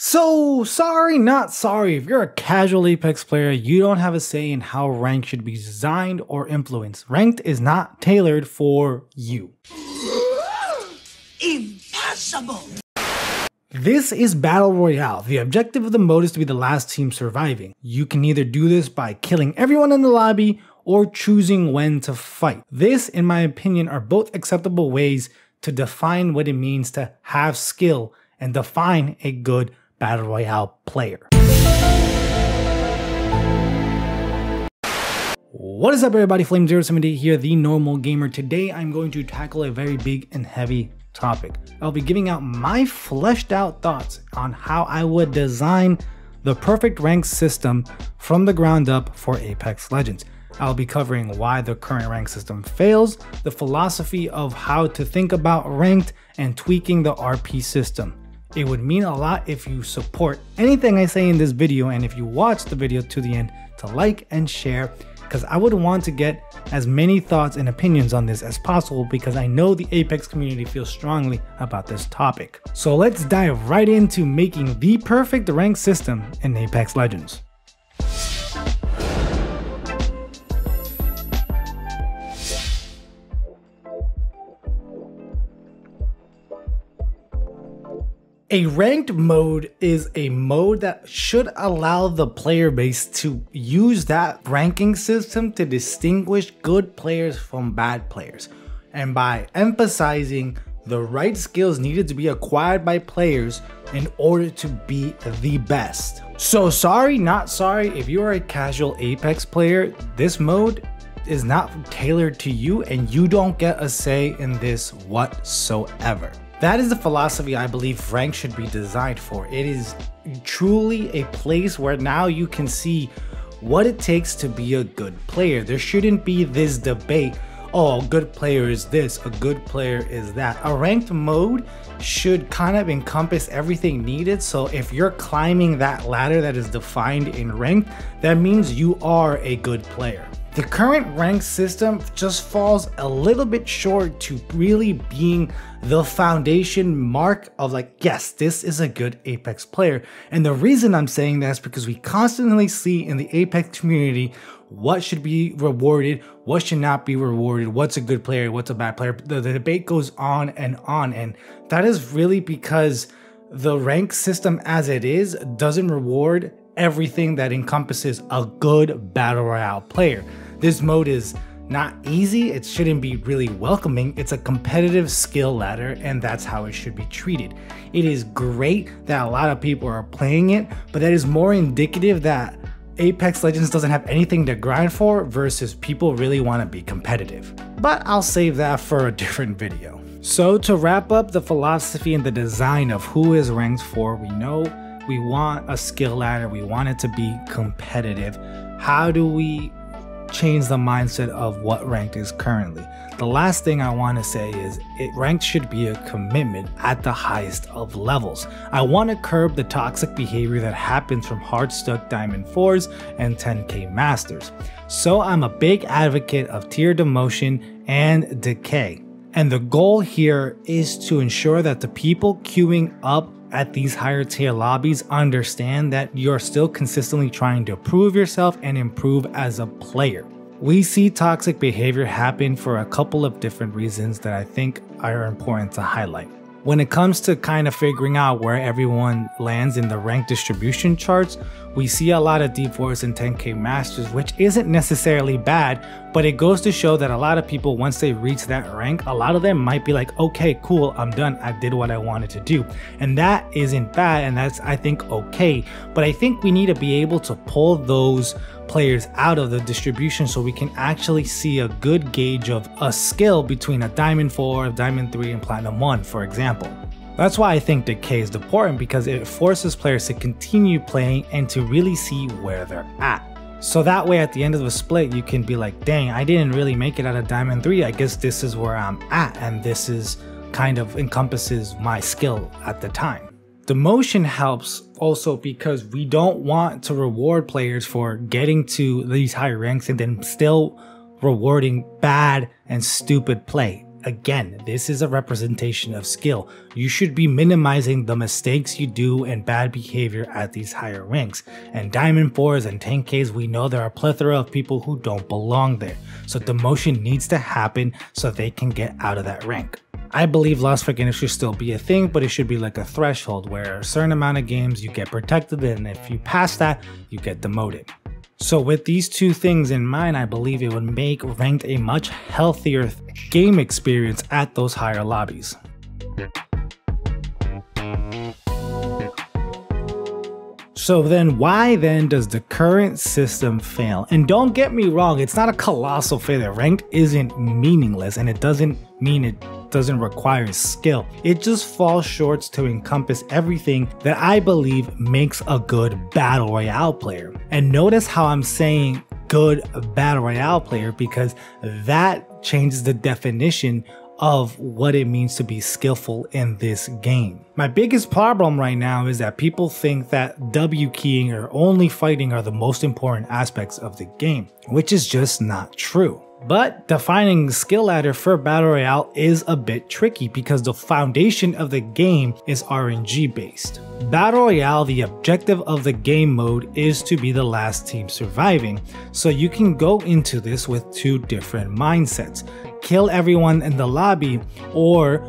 So, sorry, not sorry. If you're a casual Apex player, you don't have a say in how ranked should be designed or influenced. Ranked is not tailored for you. Impossible! This is Battle Royale. The objective of the mode is to be the last team surviving. You can either do this by killing everyone in the lobby or choosing when to fight. This, in my opinion, are both acceptable ways to define what it means to have skill and define a good Battle Royale player. What is up everybody, Flame078 here, the normal gamer. Today I'm going to tackle a very big and heavy topic. I'll be giving out my fleshed out thoughts on how I would design the perfect rank system from the ground up for Apex Legends. I'll be covering why the current rank system fails, the philosophy of how to think about ranked, and tweaking the RP system. It would mean a lot if you support anything I say in this video, and if you watch the video to the end, to like and share, because I would want to get as many thoughts and opinions on this as possible, because I know the Apex community feels strongly about this topic. So let's dive right into making the perfect rank system in Apex Legends. A ranked mode is a mode that should allow the player base to use that ranking system to distinguish good players from bad players, and by emphasizing the right skills needed to be acquired by players in order to be the best. So sorry, not sorry, if you are a casual Apex player, this mode is not tailored to you and you don't get a say in this whatsoever. That is the philosophy I believe rank should be designed for. It is truly a place where now you can see what it takes to be a good player. There shouldn't be this debate, oh, a good player is this, a good player is that. A ranked mode should kind of encompass everything needed. So if you're climbing that ladder that is defined in ranked, that means you are a good player. The current rank system just falls a little bit short to really being the foundation mark of like, yes, this is a good Apex player. And the reason I'm saying that is because we constantly see in the Apex community what should be rewarded, what should not be rewarded, what's a good player, what's a bad player. The debate goes on, and that is really because the rank system as it is doesn't reward everything that encompasses a good Battle Royale player. This mode is not easy, it shouldn't be really welcoming, it's a competitive skill ladder, and that's how it should be treated. It is great that a lot of people are playing it, but that is more indicative that Apex Legends doesn't have anything to grind for versus people really want to be competitive. But I'll save that for a different video. So to wrap up the philosophy and the design of who is ranked for, we know we want a skill ladder, we want it to be competitive. How do we change the mindset of what ranked is currently? The last thing I want to say is ranked should be a commitment at the highest of levels. I want to curb the toxic behavior that happens from hard stuck Diamond 4s and 10k Masters. So I'm a big advocate of tier demotion and decay. And the goal here is to ensure that the people queuing up at these higher tier lobbies understand that you're still consistently trying to prove yourself and improve as a player. We see toxic behavior happen for a couple of different reasons that I think are important to highlight. When it comes to kind of figuring out where everyone lands in the rank distribution charts, we see a lot of D4s and 10k Masters, which isn't necessarily bad, but it goes to show that a lot of people, once they reach that rank, a lot of them might be like, okay, cool, I'm done, I did what I wanted to do. And that isn't bad, and that's, I think, okay. But I think we need to be able to pull those players out of the distribution so we can actually see a good gauge of a skill between a Diamond 4, a Diamond 3, and Platinum 1, for example. That's why I think decay is important, because it forces players to continue playing and to really see where they're at. So that way at the end of the split you can be like, dang, I didn't really make it out of Diamond 3, I guess this is where I'm at, and this is kind of encompasses my skill at the time. Demotion helps also because we don't want to reward players for getting to these higher ranks and then still rewarding bad and stupid play. again, this is a representation of skill. You should be minimizing the mistakes you do and bad behavior at these higher ranks. And Diamond 4s and 10Ks, we know there are a plethora of people who don't belong there. So demotion needs to happen so they can get out of that rank. I believe lost forgiveness should still be a thing, but it should be like a threshold where a certain amount of games you get protected, and if you pass that, you get demoted. So with these two things in mind, I believe it would make ranked a much healthier game experience at those higher lobbies. So then why then does the current system fail? And don't get me wrong, it's not a colossal failure. Ranked isn't meaningless, and it doesn't mean it doesn't require skill. It just falls short to encompass everything that I believe makes a good battle royale player. And notice how I'm saying good battle royale player, because that changes the definition of what it means to be skillful in this game. My biggest problem right now is that people think that W keying or only fighting are the most important aspects of the game, which is just not true. But defining the skill ladder for Battle Royale is a bit tricky because the foundation of the game is RNG based. Battle Royale, the objective of the game mode is to be the last team surviving, so you can go into this with two different mindsets. Kill everyone in the lobby, or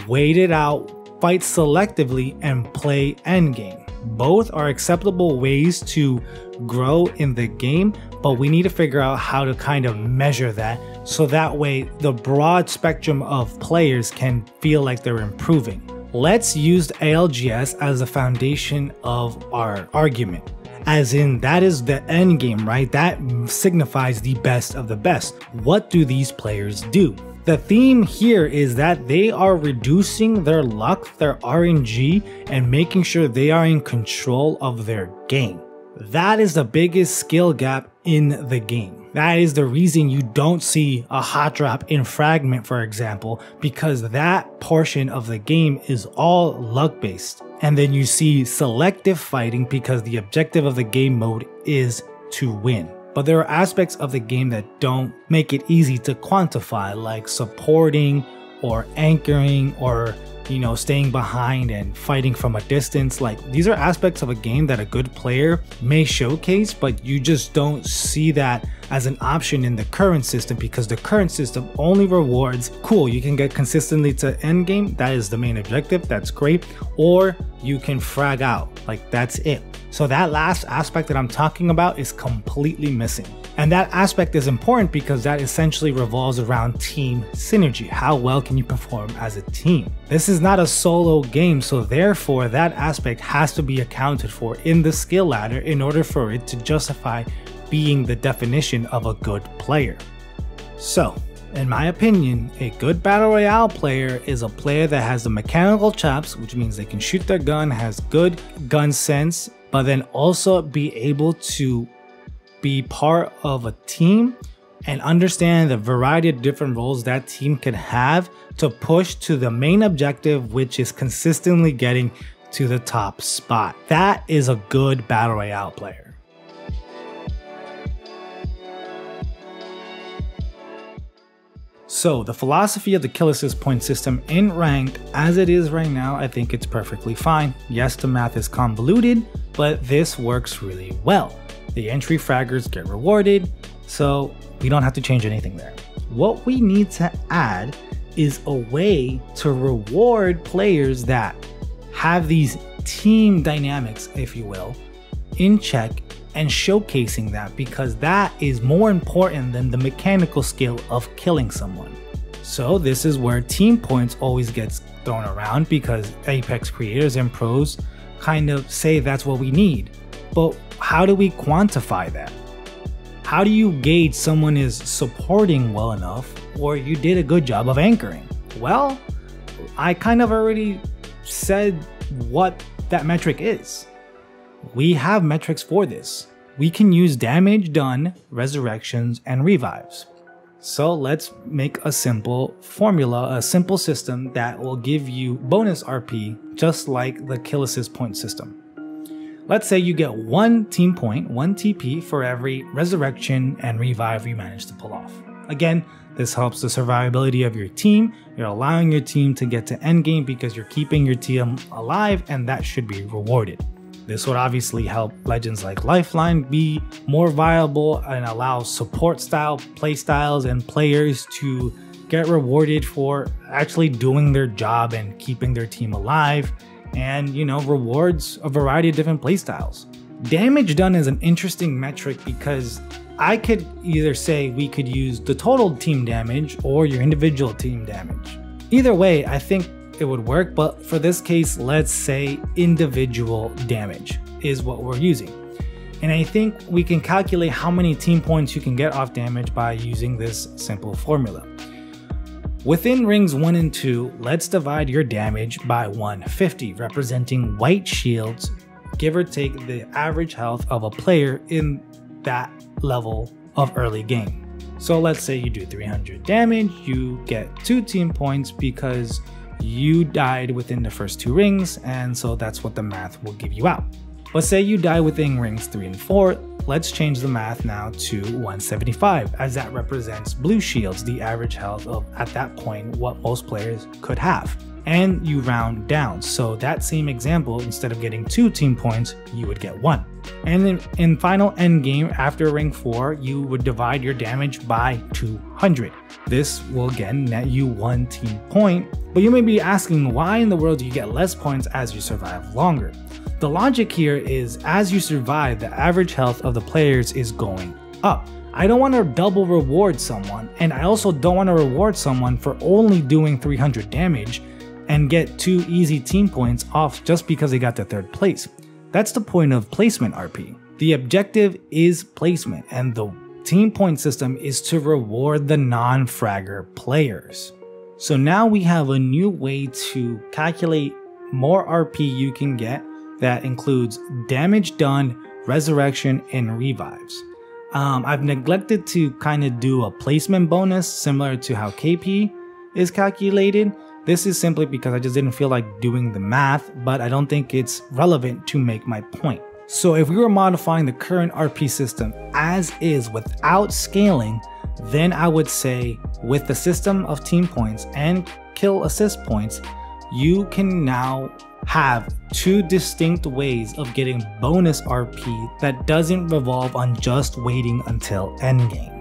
wait it out, fight selectively, and play endgame. Both are acceptable ways to grow in the game, but we need to figure out how to kind of measure that so that way the broad spectrum of players can feel like they're improving. Let's use the ALGS as the foundation of our argument. As in, that is the end game, right? That signifies the best of the best. What do these players do? The theme here is that they are reducing their luck, their RNG, and making sure they are in control of their game. That is the biggest skill gap in the game. That is the reason you don't see a hot drop in Fragment, for example, because that portion of the game is all luck based. And then you see selective fighting because the objective of the game mode is to win. But there are aspects of the game that don't make it easy to quantify, like supporting or anchoring or, you know, staying behind and fighting from a distance. Like, these are aspects of a game that a good player may showcase, but you just don't see that as an option in the current system because the current system only rewards, cool, you can get consistently to end game, that is the main objective, that's great, or you can frag out, like that's it. So that last aspect that I'm talking about is completely missing. And that aspect is important because that essentially revolves around team synergy. How well can you perform as a team? This is not a solo game, so therefore that aspect has to be accounted for in the skill ladder in order for it to justify being the definition of a good player. So, in my opinion, a good Battle Royale player is a player that has the mechanical chops, which means they can shoot their gun, has good gun sense, but then also be able to be part of a team and understand the variety of different roles that team can have to push to the main objective, which is consistently getting to the top spot. That is a good Battle Royale player. So the philosophy of the kill assist point system in ranked as it is right now, I think it's perfectly fine. Yes, the math is convoluted, but this works really well. The entry fraggers get rewarded, so we don't have to change anything there. What we need to add is a way to reward players that have these team dynamics, if you will, in check and showcasing that, because that is more important than the mechanical skill of killing someone. So this is where team points always gets thrown around because Apex creators and pros kind of say that's what we need. But how do we quantify that? How do you gauge someone is supporting well enough or you did a good job of anchoring? Well, I kind of already said what that metric is. We have metrics for this. We can use damage done, resurrections, and revives. So let's make a simple formula, a simple system that will give you bonus RP just like the kill assist point system. Let's say you get 1 team point, 1 TP for every resurrection and revive you manage to pull off. Again, this helps the survivability of your team. You're allowing your team to get to endgame because you're keeping your team alive, and that should be rewarded. This would obviously help legends like Lifeline be more viable and allow support style playstyles and players to get rewarded for actually doing their job and keeping their team alive, and rewards a variety of different playstyles. Damage done is an interesting metric because I could either say we could use the total team damage or your individual team damage. Either way, I think it would work, but for this case, let's say individual damage is what we're using. And I think we can calculate how many team points you can get off damage by using this simple formula. Within rings 1 and 2, let's divide your damage by 150, representing white shields, give or take the average health of a player in that level of early game. So let's say you do 300 damage, you get 2 team points because you died within the first 2 rings, and so that's what the math will give you out. But say you die within rings 3 and 4, let's change the math now to 175, as that represents blue shields, the average health of, at that point, what most players could have. And you round down, so that same example, instead of getting 2 team points, you would get 1. And then in final endgame, after ring 4, you would divide your damage by 200. This will again net you 1 team point, but you may be asking, why in the world do you get less points as you survive longer? The logic here is, as you survive, the average health of the players is going up. I don't want to double reward someone, and I also don't want to reward someone for only doing 300 damage and get 2 easy team points off just because they got to 3rd place. That's the point of placement RP. The objective is placement, and the team point system is to reward the non-fragger players. So now we have a new way to calculate more RP you can get that includes damage done, resurrection, and revives. I've neglected to kind of do a placement bonus similar to how KP is calculated. This is simply because I just didn't feel like doing the math, but I don't think it's relevant to make my point. So if we were modifying the current RP system as is without scaling, then I would say with the system of team points and kill assist points, you can now have 2 distinct ways of getting bonus RP that doesn't revolve on just waiting until endgame.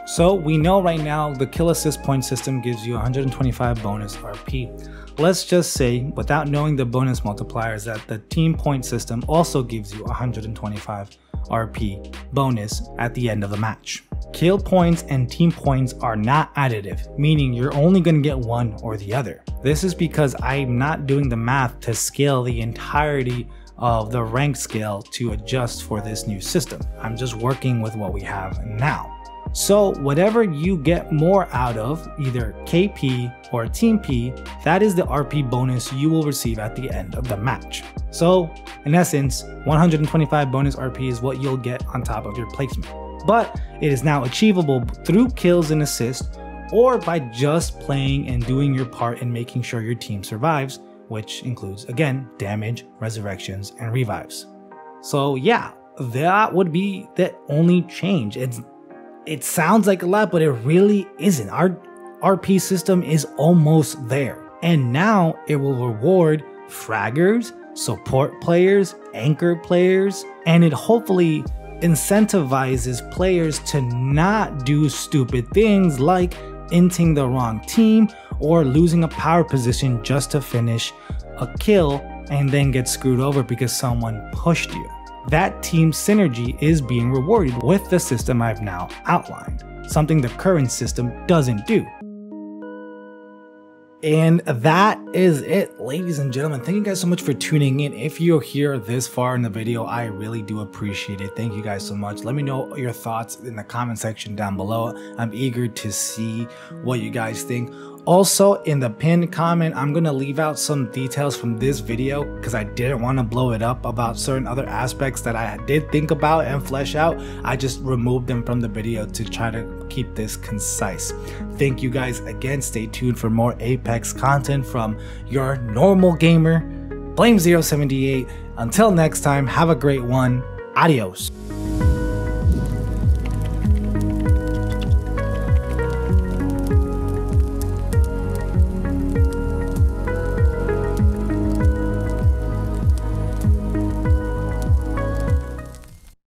So we know right now the kill assist point system gives you 125 bonus RP. Let's just say, without knowing the bonus multipliers, that the team point system also gives you 125 RP bonus at the end of the match. Kill points and team points are not additive, meaning you're only going to get one or the other. This is because I'm not doing the math to scale the entirety of the rank scale to adjust for this new system. I'm just working with what we have now. So whatever you get more out of, either KP or Team P, that is the RP bonus you will receive at the end of the match. So in essence, 125 bonus RP is what you'll get on top of your placement. But it is now achievable through kills and assists, or by just playing and doing your part in making sure your team survives, which includes, again, damage, resurrections, and revives. So yeah, that would be the only change. It sounds like a lot, but it really isn't. Our RP system is almost there. And now it will reward fraggers, support players, anchor players, and it hopefully incentivizes players to not do stupid things like inting the wrong team or losing a power position just to finish a kill and then get screwed over because someone pushed you. That team synergy is being rewarded with the system I've now outlined, something the current system doesn't do. And that is it, ladies and gentlemen. Thank you guys so much for tuning in. If you're here this far in the video, I really do appreciate it. Thank you guys so much. Let me know your thoughts in the comment section down below. I'm eager to see what you guys think. Also, in the pinned comment, I'm going to leave out some details from this video because I didn't want to blow it up about certain other aspects that I did think about and flesh out. I just removed them from the video to try to keep this concise. Thank you guys again. Stay tuned for more Apex content from your normal gamer, Blame078. Until next time, have a great one. Adios.